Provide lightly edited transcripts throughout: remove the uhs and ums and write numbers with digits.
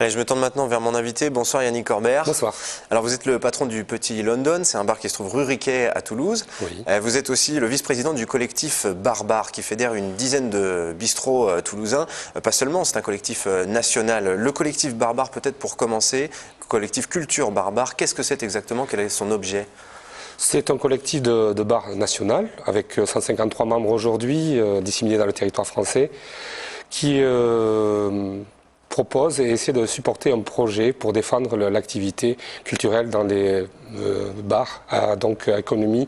Allez, je me tourne maintenant vers mon invité. Bonsoir Yannick Corbert. Bonsoir. Alors vous êtes le patron du Petit London, c'est un bar qui se trouve rue Riquet à Toulouse. Oui. Vous êtes aussi le vice-président du collectif Barbare qui fédère une dizaine de bistrots toulousains. Pas seulement, c'est un collectif national. Le collectif Barbare, peut-être pour commencer, collectif Culture Barbare, qu'est-ce que c'est exactement? Quel est son objet? C'est un collectif de bar national avec 153 membres aujourd'hui, disséminés dans le territoire français, qui propose et essaie de supporter un projet pour défendre l'activité culturelle dans les bars à économie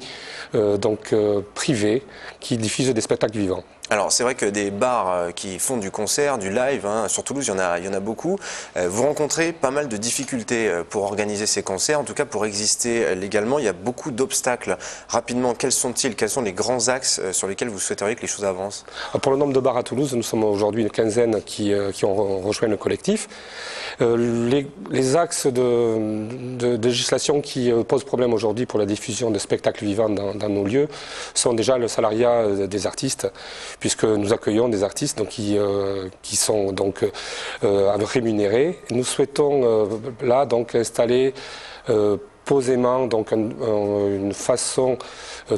privée qui diffusent des spectacles vivants. Alors c'est vrai que des bars qui font du concert, du live, sur Toulouse il y en a beaucoup. Vous rencontrez pas mal de difficultés pour organiser ces concerts, en tout cas pour exister légalement. Il y a beaucoup d'obstacles. Rapidement, quels sont-ils? Quels sont les grands axes sur lesquels vous souhaiteriez que les choses avancent? Pour le nombre de bars à Toulouse, nous sommes aujourd'hui une quinzaine qui ont rejoint le collectif. Les axes de législation qui posent problème aujourd'hui pour la diffusion de spectacles vivants dans nos lieux sont déjà le salariat des artistes, puisque nous accueillons des artistes qui sont rémunérés. Nous souhaitons là installer posément une façon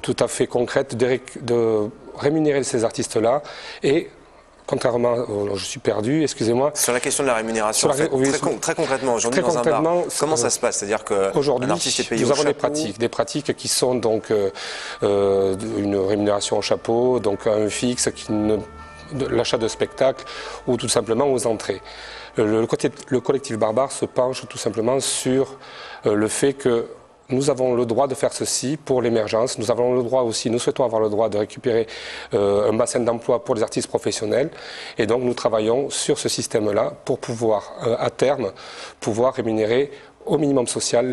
tout à fait concrète de rémunérer ces artistes-là et contrairement, je suis perdu, excusez-moi. Sur la question de la rémunération, très concrètement, aujourd'hui dans un bar, comment ça se passe? C'est-à-dire qu'un artiste est payé au chapeau? Nous avons des pratiques qui sont une rémunération au chapeau, un fixe, l'achat de spectacles ou tout simplement aux entrées. Le collectif Barbare se penche tout simplement sur le fait que nous avons le droit de faire ceci pour l'émergence. Nous avons le droit aussi, nous souhaitons avoir le droit de récupérer un bassin d'emploi pour les artistes professionnels. Et donc nous travaillons sur ce système-là pour pouvoir, à terme, pouvoir rémunérer au minimum social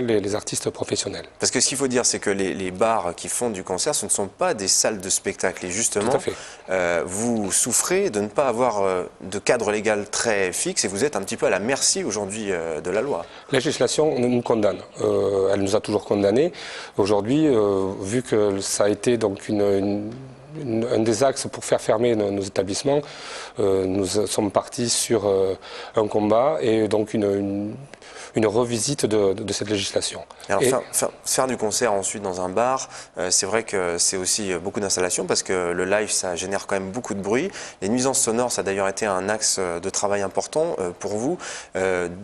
les artistes professionnels. Parce que ce qu'il faut dire, c'est que les bars qui font du concert, ce ne sont pas des salles de spectacle. Et justement, vous souffrez de ne pas avoir de cadre légal très fixe et vous êtes un petit peu à la merci aujourd'hui de la loi. La législation nous condamne. Elle nous a toujours condamnés. Aujourd'hui, vu que ça a été un des axes pour faire fermer nos établissements, nous sommes partis sur un combat et donc une revisite de cette législation. Alors faire du concert ensuite dans un bar, c'est vrai que c'est aussi beaucoup d'installations parce que le live ça génère quand même beaucoup de bruit. Les nuisances sonores ça a d'ailleurs été un axe de travail important pour vous.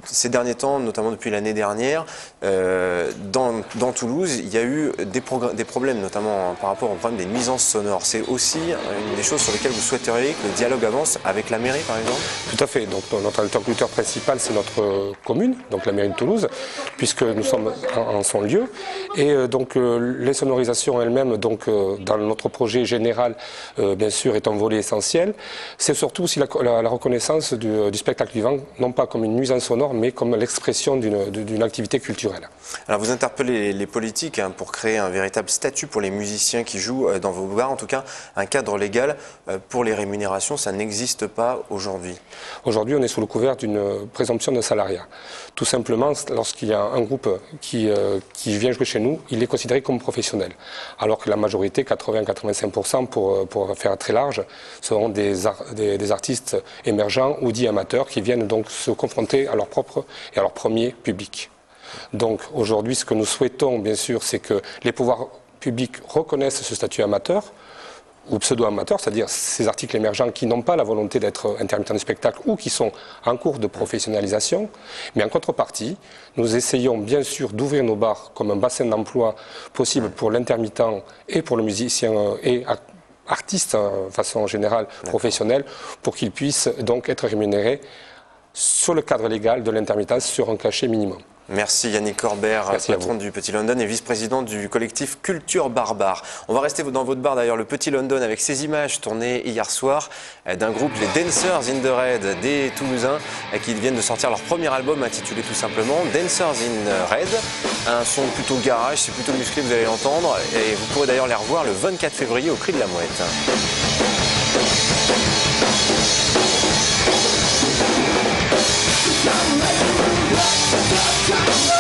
Ces derniers temps, notamment depuis l'année dernière, dans Toulouse, il y a eu des problèmes notamment par rapport au problème des nuisances sonores. C'est aussi une des choses sur lesquelles vous souhaiteriez que le dialogue avance avec la mairie par exemple? Tout à fait. Donc notre interlocuteur principal c'est notre commune, donc la mairie de Toulouse, puisque nous sommes en son lieu. Et les sonorisations elles-mêmes, dans notre projet général, bien sûr, est un volet essentiel. C'est surtout aussi la reconnaissance du spectacle vivant, non pas comme une nuisance sonore, mais comme l'expression d'une activité culturelle. Alors vous interpellez les politiques pour créer un véritable statut pour les musiciens qui jouent dans vos bars, en tout cas un cadre légal pour les rémunérations, ça n'existe pas aujourd'hui. Aujourd'hui, on est sous le couvert d'une présomption de salariat. Tout simplement, lorsqu'il y a un groupe qui vient jouer chez nous, il est considéré comme professionnel. Alors que la majorité, 80-85%, pour faire très large, seront des artistes émergents ou dits amateurs qui viennent donc se confronter à leur propre et à leur premier public. Donc aujourd'hui, ce que nous souhaitons, bien sûr, c'est que les pouvoirs publics reconnaissent ce statut amateur, ou pseudo-amateurs, c'est-à-dire ces articles émergents qui n'ont pas la volonté d'être intermittents de spectacle ou qui sont en cours de professionnalisation. Mais en contrepartie, nous essayons bien sûr d'ouvrir nos bars comme un bassin d'emploi possible pour l'intermittent et pour le musicien et artiste, de façon générale, professionnel, pour qu'ils puissent donc être rémunérés sur le cadre légal de l'intermittence sur un cachet minimum. Merci Yannick Corbert, patron du Petit London et vice-président du collectif Culture Barbare. On va rester dans votre bar d'ailleurs, le Petit London, avec ces images tournées hier soir d'un groupe, les Dancers in the Red, des Toulousains, qui viennent de sortir leur premier album intitulé tout simplement Dancers in Red. Un son plutôt garage, c'est plutôt musclé, vous allez l'entendre. Et vous pourrez d'ailleurs les revoir le 24 février au Cri de la Mouette. Come